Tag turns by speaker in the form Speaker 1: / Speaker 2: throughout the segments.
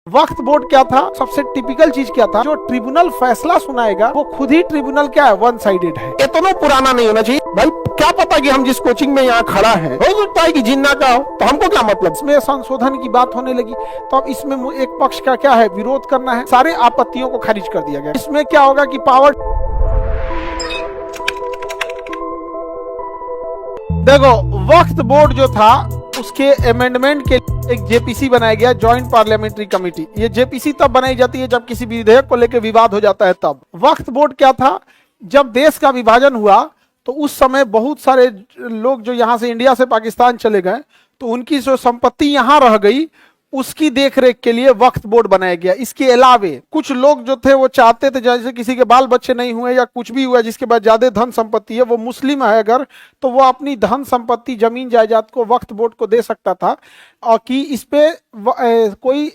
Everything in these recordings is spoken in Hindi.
Speaker 1: वक्फ बोर्ड क्या था, सबसे टिपिकल चीज क्या था, जो ट्रिब्यूनल फैसला सुनाएगा वो खुद ही ट्रिब्यूनल क्या है, वन साइडेड है।
Speaker 2: इतना पुराना नहीं होना चाहिए भाई। क्या पता कि हम जिस कोचिंग में यहाँ खड़ा है हो सकता है कि जिन्ना का हो, तो हमको क्या मतलब।
Speaker 1: इसमें संशोधन की बात होने लगी तो अब इसमें एक पक्ष का क्या है, विरोध करना है, सारे आपत्तियों को खारिज कर दिया गया। इसमें क्या होगा कि पावर, देखो वक्फ बोर्ड जो था उसके अमेंडमेंट के एक जेपीसी बनाया गया, जॉइंट पार्लियामेंट्री कमेटी। ये जेपीसी तब बनाई जाती है जब किसी विधेयक को लेकर विवाद हो जाता है। तब वक्फ बोर्ड क्या था, जब देश का विभाजन हुआ तो उस समय बहुत सारे लोग जो यहाँ से इंडिया से पाकिस्तान चले गए तो उनकी जो संपत्ति यहाँ रह गई उसकी देखरेख के लिए वक्फ बोर्ड बनाया गया। इसके अलावे कुछ लोग जो थे वो चाहते थे, जैसे किसी के बाल बच्चे नहीं हुए या कुछ भी हुआ जिसके पास ज्यादा धन संपत्ति है, वो मुस्लिम है अगर, तो वो अपनी धन संपत्ति जमीन जायदाद को वक्फ बोर्ड को दे सकता था और कि इस पे कोई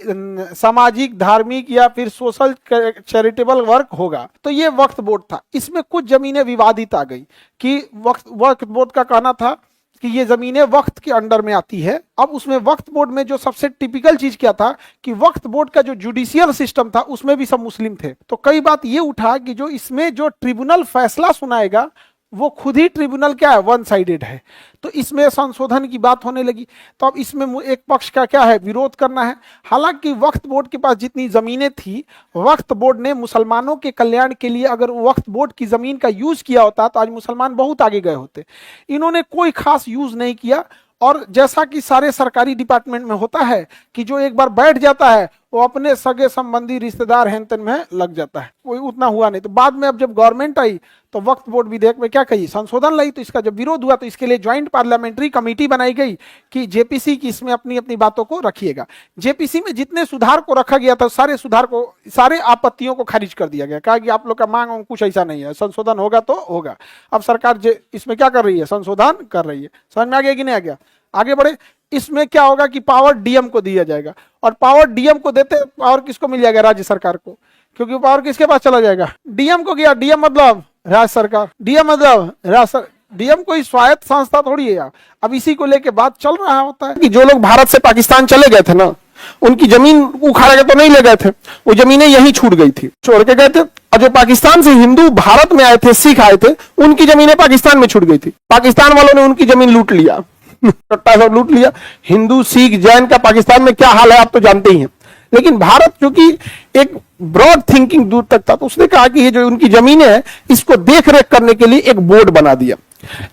Speaker 1: सामाजिक, धार्मिक या फिर सोशल चैरिटेबल वर्क होगा। तो ये वक्फ बोर्ड था। इसमें कुछ जमीनें विवादित आ गई कि वक्फ बोर्ड का कहना था कि ये जमीनें वक्फ के अंडर में आती है। अब उसमें वक्फ बोर्ड में जो सबसे टिपिकल चीज क्या था कि वक्फ बोर्ड का जो जुडिशियल सिस्टम था उसमें भी सब मुस्लिम थे। तो कई बात ये उठा कि जो इसमें जो ट्रिब्यूनल फैसला सुनाएगा वो खुद ही ट्रिब्यूनल क्या है, वन साइडेड है। तो इसमें संशोधन की बात होने लगी तो अब इसमें एक पक्ष का क्या है, विरोध करना है। हालांकि वक्फ बोर्ड के पास जितनी जमीनें थी, वक्फ बोर्ड ने मुसलमानों के कल्याण के लिए अगर वक्फ बोर्ड की जमीन का यूज किया होता तो आज मुसलमान बहुत आगे गए होते। इन्होंने कोई खास यूज नहीं किया। और जैसा कि सारे सरकारी डिपार्टमेंट में होता है कि जो एक बार बैठ जाता है वो अपने सगे संबंधी रिश्तेदार हेन में लग जाता है, कोई उतना हुआ नहीं। तो बाद में अब जब गवर्नमेंट आई तो वक्फ बोर्ड विधेयक में क्या कही, संशोधन लाई। तो इसका जब विरोध हुआ तो इसके लिए ज्वाइंट पार्लियामेंट्री कमेटी बनाई गई कि जेपीसी की इसमें अपनी अपनी बातों को रखिएगा। जेपीसी में जितने सुधार को रखा गया था सारे सुधार को, सारे आपत्तियों को खारिज कर दिया गया। कहा कि आप लोग का मांग कुछ ऐसा नहीं है, संशोधन होगा तो होगा। अब सरकार इसमें क्या कर रही है, संशोधन कर रही है। समझ में आ गया कि नहीं आ गया? आगे बढ़े। इसमें क्या होगा कि पावर डीएम को दिया जाएगा और पावर डीएम को देते, पावर किसको मिल जाएगा, राज्य सरकार को, क्योंकि पावर किसके पास चला जाएगा, डीएम को गया। डीएम मतलब राज्य सरकार, डीएम मतलब डीएम कोई स्वायत्त संस्था थोड़ी है। अब इसी को लेके बात चल रहा होता है
Speaker 2: कि जो लोग भारत से पाकिस्तान चले गए थे ना, उनकी जमीन उखाड़ के तो नहीं ले गए थे, वो जमीनें यहीं छूट गई थी, छोड़ के गए थे। और जो पाकिस्तान से हिंदू भारत में आए थे, सिख आए थे, उनकी जमीनें पाकिस्तान में छूट गई थी। पाकिस्तान वालों ने उनकी जमीन लूट लिया, टट्टा सब लूट लिया। हिंदू, सिख, जैन का पाकिस्तान में क्या हाल है आप तो जानते ही हैं। लेकिन भारत चूंकि एक ब्रॉड थिंकिंग दूर तक था तो उसने कहा कि ये जो उनकी जमीनें हैं इसको देख रेख करने के लिए एक बोर्ड बना दिया।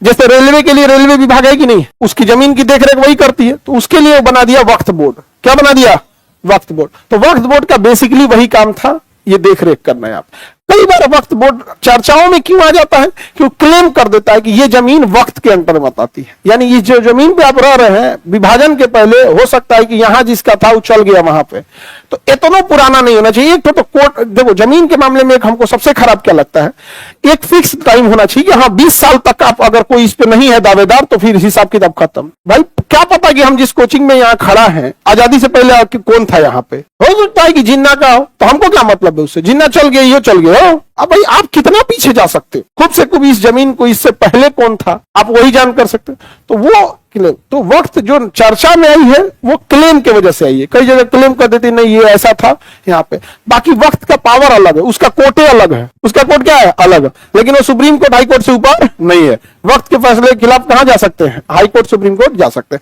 Speaker 2: जैसे रेलवे के लिए रेलवे विभाग है कि नहीं, उसकी जमीन की देख रेख वही करती है, तो उसके लिए बना दिया वक्फ बोर्ड। क्या बना दिया, वक्फ बोर्ड। तो वक्फ बोर्ड का बेसिकली वही काम था, ये देख रेख करना है। आप कई बार वक्फ बोर्ड चर्चाओं में क्यों आ जाता है कि वो क्लेम कर देता है कि ये जमीन वक्त के अंतर्गत आती है। यानी ये जो जमीन पे आप रह रहे हैं, विभाजन के पहले हो सकता है कि यहां जिसका था वो चल गया वहां पे। तो इतना पुराना नहीं होना चाहिए। एक तो कोर्ट, देखो जमीन के मामले में हमको सबसे खराब क्या लगता है, एक फिक्स टाइम होना चाहिए कि हाँ 20 साल तक आप अगर कोई इस पे नहीं है दावेदार तो फिर हिसाब किताब खत्म। भाई क्या पता कि हम जिस कोचिंग में यहाँ खड़ा है, आजादी से पहले कौन था यहाँ पे, हो सकता है कि जिन्ना का हो, तो हमको क्या मतलब है उससे। जिन्ना चल गया, ये चल गया। अब भाई आप कितना पीछे जा सकते हो, खुद से कभी इस जमीन को इससे पहले कौन था आप वही जान कर सकते। तो वो क्लेम, तो वक्त जो चर्चा में आई है वो क्लेम की वजह से आई है। कई जगह क्लेम कर देती नहीं ये ऐसा था यहाँ पे। बाकी वक्त का पावर अलग है, उसका कोर्टे अलग है, उसका कोर्ट क्या है, अलग। लेकिन वो सुप्रीम कोर्ट हाई कोर्ट से ऊपर नहीं है। वक्त के फैसले के खिलाफ कहां जा सकते हैं, हाई कोर्ट, सुप्रीम कोर्ट जा सकते हैं।